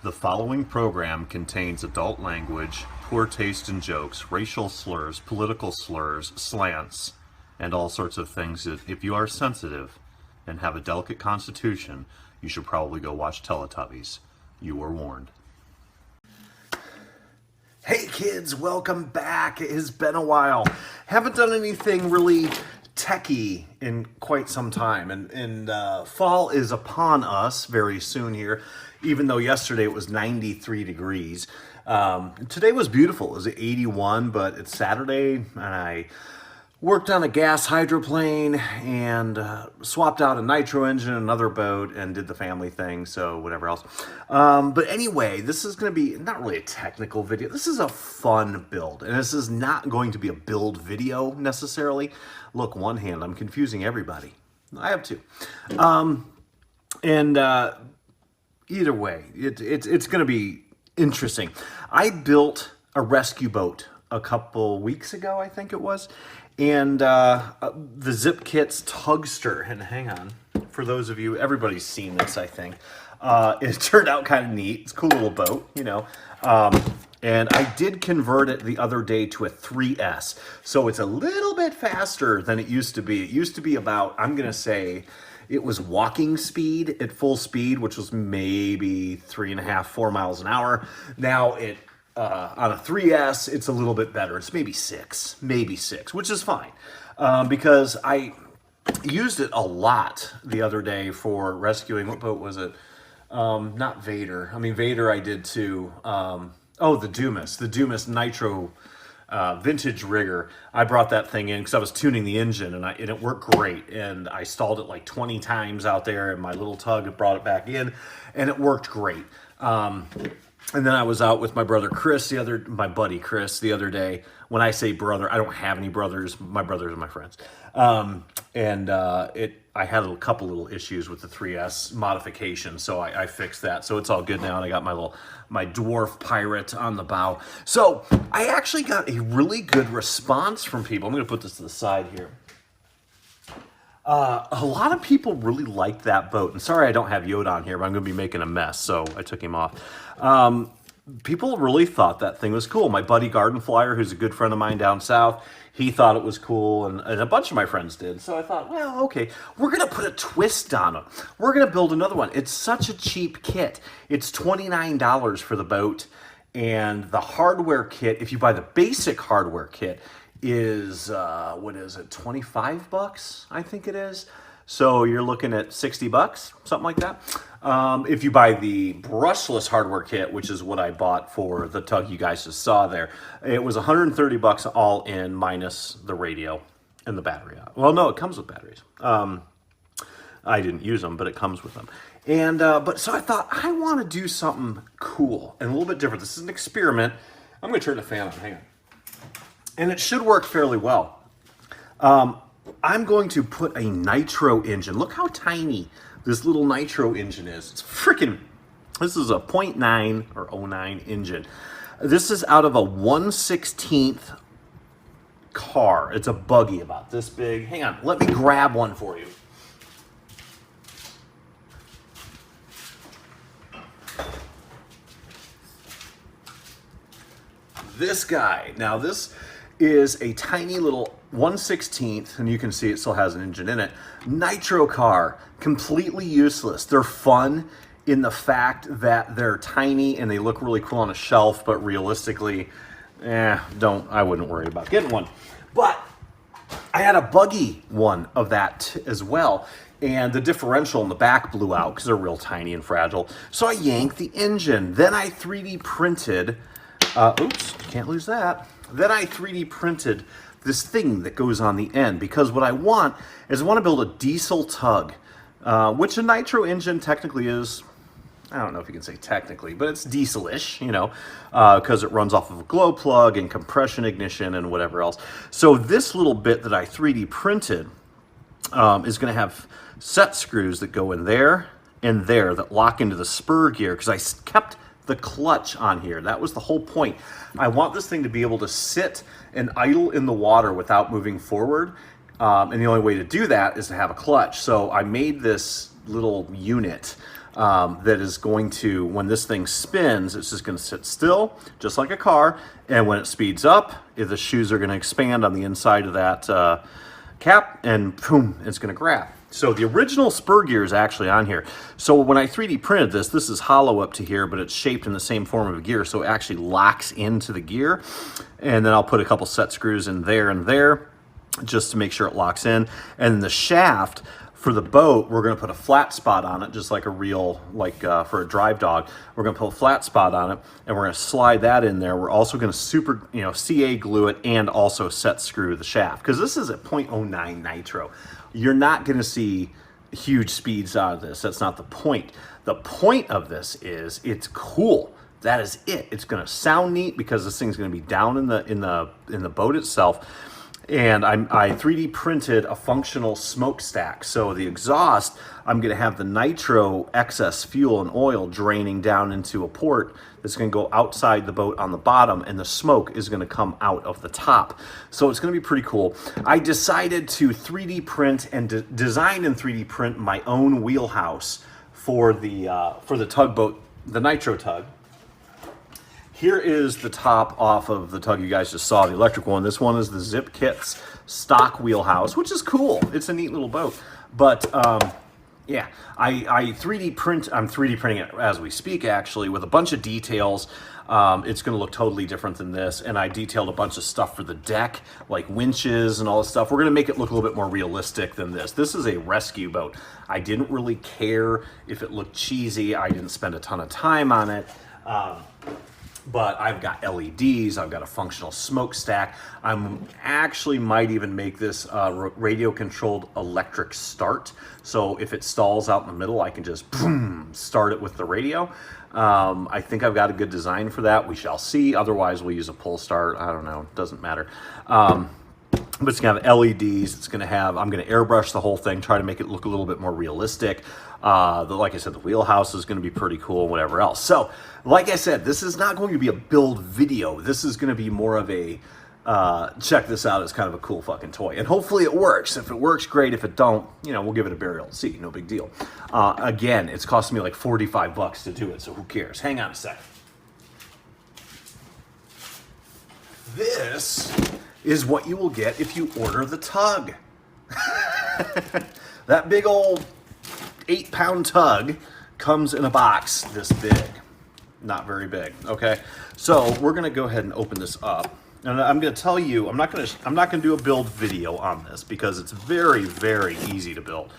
The following program contains adult language, poor taste in jokes, racial slurs, political slurs, slants, and all sorts of things that if you are sensitive and have a delicate constitution, you should probably go watch Teletubbies. You were warned. Hey kids, welcome back. It has been a while. Haven't done anything really techie in quite some time, and fall is upon us very soon here, even though yesterday it was 93 degrees. Today was beautiful. It was 81, but it's Saturday, and I worked on a gas hydroplane and swapped out a Nitro engine in another boat and did the family thing, so whatever else. But anyway, this is going to be not really a technical video. This is a fun build, and this is not going to be a build video necessarily. Look, one hand, I'm confusing everybody. I have two. Either way, it's going to be interesting. I built a rescue boat a couple weeks ago, I think it was. And the ZippKits Tugster, and hang on, for those of you, everybody's seen this, I think. It turned out kind of neat. It's a cool little boat, you know. And I did convert it the other day to a 3S. So it's a little bit faster than it used to be. It used to be about, I'm going to say, it was walking speed at full speed, which was maybe 3.5, 4 miles an hour. Now it on a 3S, it's a little bit better. It's maybe six, which is fine because I used it a lot the other day for rescuing. What boat was it? Not Vader. I mean, Vader I did too. Oh, the Dumas Nitro vintage rigger. I brought that thing in because I was tuning the engine and it worked great. And I stalled it like 20 times out there, and my little tug brought it back in, and it worked great. And then I was out with my brother Chris, my buddy Chris, the other day. When I say brother, I don't have any brothers. My brothers are my friends. I had a couple little issues with the 3S modification, so I fixed that. So it's all good now, and I got my dwarf pirate on the bow. So I actually got a really good response from people. I'm going to put this to the side here. A lot of people really liked that boat. And sorry I don't have Yoda on here, but I'm going to be making a mess, so I took him off. People really thought that thing was cool. My buddy Garden Flyer, who's a good friend of mine down south, he thought it was cool, and a bunch of my friends did. So I thought, well, okay, we're going to put a twist on it. We're going to build another one. It's such a cheap kit. It's $29 for the boat, and the hardware kit, if you buy the basic hardware kit, is, what is it, 25 bucks, I think it is. So you're looking at 60 bucks, something like that. If you buy the brushless hardware kit, which is what I bought for the tug you guys just saw there, it was 130 bucks all in, minus the radio and the battery. Well, no, it comes with batteries. I didn't use them, but it comes with them. And so I thought, I want to do something cool and a little bit different. This is an experiment. I'm going to turn the fan on. Hang on. And it should work fairly well. I'm going to put a Nitro engine. Look how tiny this little Nitro engine is. It's freaking, this is a 0.9 or 09 engine. This is out of a 1/16 car. It's a buggy about this big. Hang on, let me grab one for you. This guy. Now this is a tiny little 1/16, and you can see it still has an engine in it, Nitro car. Completely useless. They're fun in the fact that they're tiny and they look really cool on a shelf, but realistically, I wouldn't worry about getting one. But I had a buggy one of that as well, and the differential in the back blew out because they're real tiny and fragile. So I yanked the engine. Then I 3D printed, oops, can't lose that. Then I 3D printed this thing that goes on the end, because what I want is I want to build a diesel tug, which a Nitro engine technically is. I don't know if you can say technically, but it's diesel-ish, you know, because it runs off of a glow plug and compression ignition and whatever else. So this little bit that I 3D printed is going to have set screws that go in there and there that lock into the spur gear, because I kept the clutch on here. That was the whole point. I want this thing to be able to sit and idle in the water without moving forward. And the only way to do that is to have a clutch. So I made this little unit that is going to, when this thing spins, it's just going to sit still, just like a car. And when it speeds up, the shoes are going to expand on the inside of that cap, and boom, it's going to grab. So the original spur gear is actually on here. So when I 3D printed this, this is hollow up to here, but it's shaped in the same form of a gear, so it actually locks into the gear. And then I'll put a couple set screws in there and there, just to make sure it locks in. And the shaft for the boat, we're going to put a flat spot on it, just like a real, for a drive dog. We're going to put a flat spot on it, and we're going to slide that in there. We're also going to CA glue it and also set screw the shaft, because this is a 0.09 Nitro. You're not going to see huge speeds out of this. That's not the point. The point of this is it's cool. That is it. It's going to sound neat because this thing's going to be down in the boat itself. And I 3D printed a functional smokestack. So the exhaust, I'm going to have the nitro excess fuel and oil draining down into a port that's going to go outside the boat on the bottom, and the smoke is going to come out of the top. So it's going to be pretty cool. I decided to 3D print and design and 3D print my own wheelhouse for the tugboat, the Nitro tug. Here is the top off of the tug you guys just saw, the electric one. This one is the ZippKits stock wheelhouse, which is cool. It's a neat little boat. But yeah, I'm 3D printing it as we speak, actually, with a bunch of details. It's going to look totally different than this. And I detailed a bunch of stuff for the deck, like winches and all this stuff. We're going to make it look a little bit more realistic than this. This is a rescue boat. I didn't really care if it looked cheesy. I didn't spend a ton of time on it. But I've got LEDs, I've got a functional smokestack. I'm actually might even make this radio-controlled electric start. So if it stalls out in the middle, I can just boom, start it with the radio. I think I've got a good design for that. We shall see. Otherwise, we'll use a pull start. I don't know. It doesn't matter. But it's going to have LEDs. It's going to have, I'm going to airbrush the whole thing, try to make it look a little bit more realistic. Like I said, the wheelhouse is going to be pretty cool and whatever else. So, like I said, this is not going to be a build video. This is going to be more of a, check this out, it's kind of a cool fucking toy. And hopefully it works. If it works, great. If it don't, we'll give it a burial at sea. No big deal. Again, it's costing me like 45 bucks to do it, so who cares? Hang on a second. This is what you will get if you order the tug. That big old 8-pound tug comes in a box this big. Not very big, okay? So we're gonna go ahead and open this up. And I'm gonna tell you, I'm not gonna do a build video on this because it's very, very easy to build.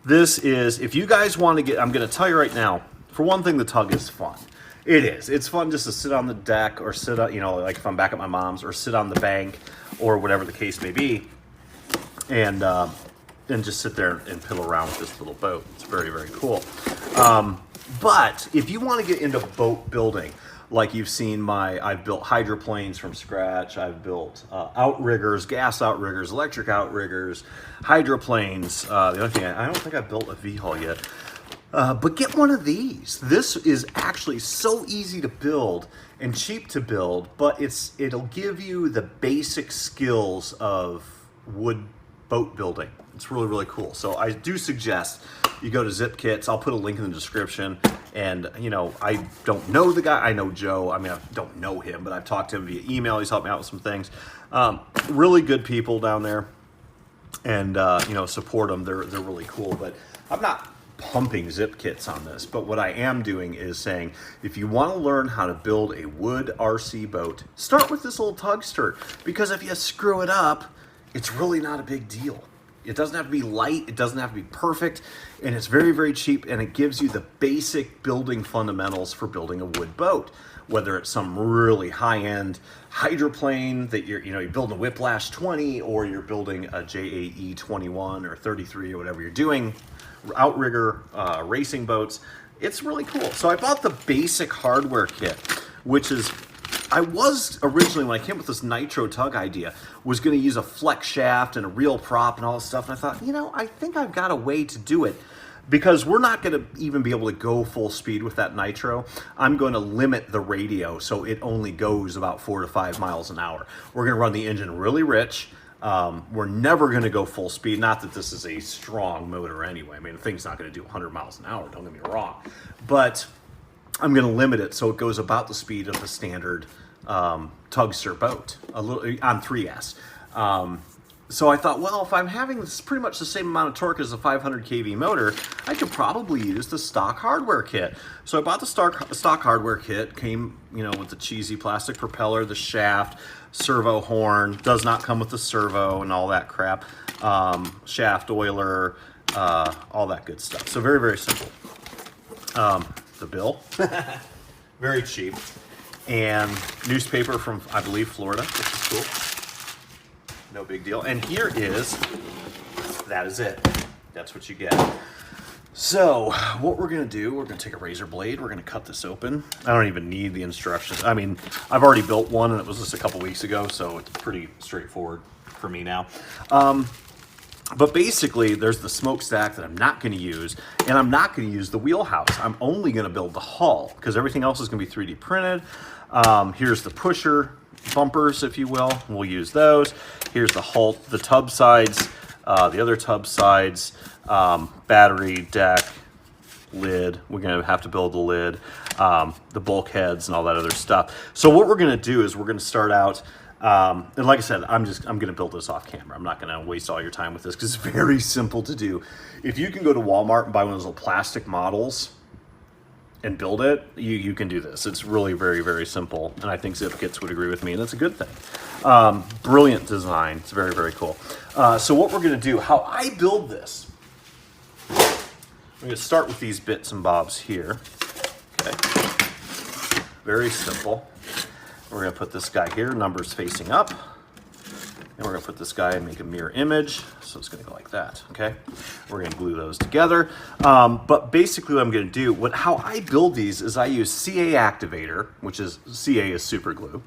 This is, if you guys want to get, I'm gonna tell you right now, for one thing, the tug is fun. It is. It's fun just to sit on the deck or sit on, like if I'm back at my mom's, or sit on the bank or whatever the case may be, and just sit there and piddle around with this little boat. It's very, very cool. But if you want to get into boat building, like you've seen I've built hydroplanes from scratch. I've built outriggers, gas outriggers, electric outriggers, hydroplanes. The other thing, I don't think I've built a V-hull yet. But get one of these. This is actually so easy to build and cheap to build, but it'll give you the basic skills of wood boat building. It's really, really cool. So I do suggest you go to ZippKits. I'll put a link in the description. And, I don't know the guy. I know Joe. I mean, I don't know him, but I've talked to him via email. He's helped me out with some things. Really good people down there. And, support them. They're really cool. But I'm not pumping ZippKits on this, but what I am doing is saying, if you want to learn how to build a wood RC boat, start with this little Tugster, because if you screw it up, it's really not a big deal. It doesn't have to be light, it doesn't have to be perfect, and it's very, very cheap, and it gives you the basic building fundamentals for building a wood boat. Whether it's some really high-end hydroplane that you're building a Whiplash 20, or you're building a JAE 21 or 33 or whatever you're doing, outrigger, racing boats. It's really cool. So I bought the basic hardware kit, which is, I was originally, when I came up with this Nitro tug idea, was going to use a flex shaft and a reel prop and all this stuff. And I thought, I think I've got a way to do it, because we're not going to even be able to go full speed with that Nitro. I'm going to limit the radio so it only goes about 4 to 5 miles an hour. We're going to run the engine really rich. We're never going to go full speed. Not that this is a strong motor anyway. I mean, the thing's not going to do 100 miles an hour, don't get me wrong. But I'm going to limit it so it goes about the speed of the standard Tugster boat, a little on 3S. So I thought, well, if I'm having this pretty much the same amount of torque as a 500 kV motor, I could probably use the stock hardware kit. So I bought the stock hardware kit, came, you know, with the cheesy plastic propeller, the shaft, servo horn, does not come with the servo and all that crap, shaft oiler, all that good stuff. So very, very simple. The bill, very cheap, and newspaper from, I believe, Florida, which is cool. No big deal. And here is, that is it. That's what you get. So what we're going to do, we're going to take a razor blade. We're going to cut this open. I don't even need the instructions. I mean, I've already built one and it was just a couple weeks ago, so it's pretty straightforward for me now. But basically, there's the smokestack that I'm not going to use, and I'm not going to use the wheelhouse. I'm only going to build the hull because everything else is going to be 3D printed. Here's the pusher bumpers, if you will. We'll use those. Here's the hull, the tub sides, the other tub sides, battery, deck, lid. We're going to have to build the lid, the bulkheads, and all that other stuff. So what we're going to do is we're going to start out. And like I said, I'm going to build this off camera. I'm not going to waste all your time with this because it's very simple to do. If you can go to Walmart and buy one of those little plastic models and build it, you can do this. It's really very, very simple. And I think ZippKits would agree with me, and that's a good thing. Brilliant design. It's very, very cool. So what we're going to do, how I build this, I'm going to start with these bits and bobs here. Okay. Very simple. We're going to put this guy here, numbers facing up. And we're going to put this guy and make a mirror image. So it's going to go like that, okay? We're going to glue those together. But basically what I'm going to do, how I build these is I use CA activator, which is, CA is super glue.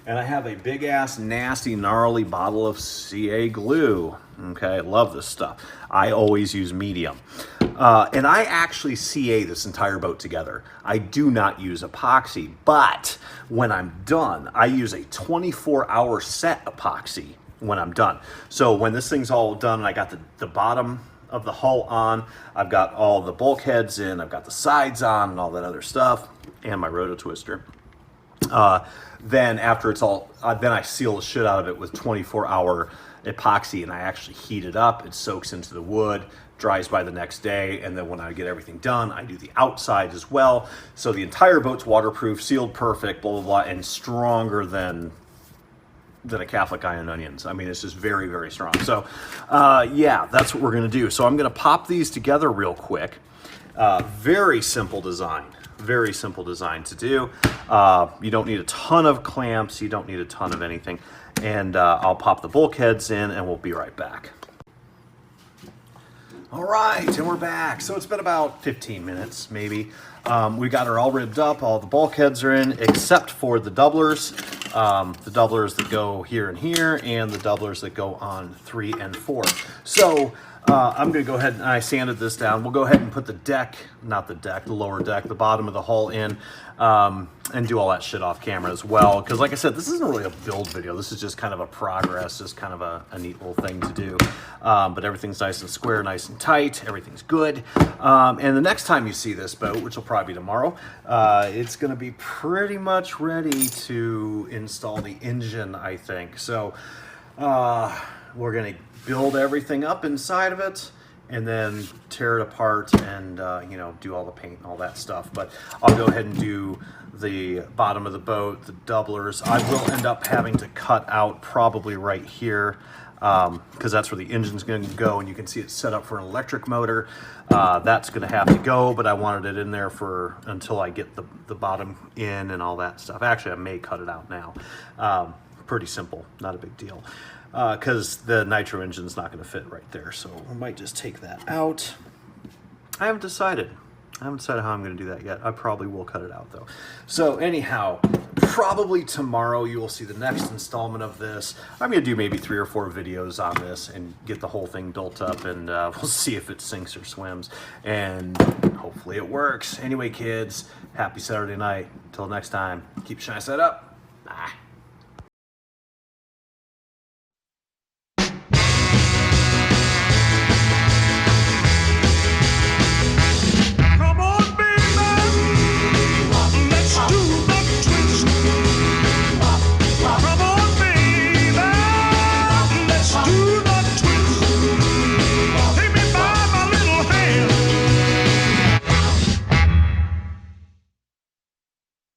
And I have a big ass, nasty, gnarly bottle of CA glue. Okay, I love this stuff. I always use medium. And I actually CA this entire boat together. I do not use epoxy, but when I'm done, I use a 24-hour set epoxy when I'm done. So when this thing's all done and I got the bottom of the hull on, I've got all the bulkheads in, I've got the sides on and all that other stuff, and my roto twister. Then after it's all, then I seal the shit out of it with 24-hour epoxy, and I actually heat it up. It soaks into the wood, dries by the next day, and then when I get everything done, I do the outside as well. So the entire boat's waterproof, sealed perfect, blah, blah, blah, and stronger than a Catholic eye on onions. I mean, it's just very, very strong. So yeah, that's what we're gonna do. So I'm gonna pop these together real quick. Very simple design. Very simple design to do. You don't need a ton of clamps. You don't need a ton of anything. And I'll pop the bulkheads in and we'll be right back. All right, and we're back. So it's been about 15 minutes, maybe. We got her all ribbed up. All the bulkheads are in, except for the doublers. The doublers that go here and here, and the doublers that go on 3 and 4. So I'm going to go ahead and I sanded this down. We'll go ahead and put the deck, not the deck, the lower deck, the bottom of the hull in, and do all that shit off camera as well. Because like I said, this isn't really a build video. This is just kind of a progress, just kind of a neat little thing to do. But everything's nice and square, nice and tight. Everything's good. And the next time you see this boat, which will probably be tomorrow, it's going to be pretty much ready to install the engine, I think. So we're going to build everything up inside of it and then tear it apart and you know, do all the paint and all that stuff. But I'll go ahead and do the bottom of the boat, the doublers. I will end up having to cut out probably right here because that's where the engine's going to go, and you can see it's set up for an electric motor. That's going to have to go, but I wanted it in there for until I get the bottom in and all that stuff. Actually, I may cut it out now. Pretty simple, not a big deal. Because the Nitro engine's not going to fit right there. So I might just take that out. I haven't decided. how I'm going to do that yet. I probably will cut it out though. So anyhow, probably tomorrow you will see the next installment of this. I'm going to do maybe 3 or 4 videos on this and get the whole thing built up, and we'll see if it sinks or swims, and hopefully it works. Anyway, kids, happy Saturday night. Until next time, keep shining side up. Bye.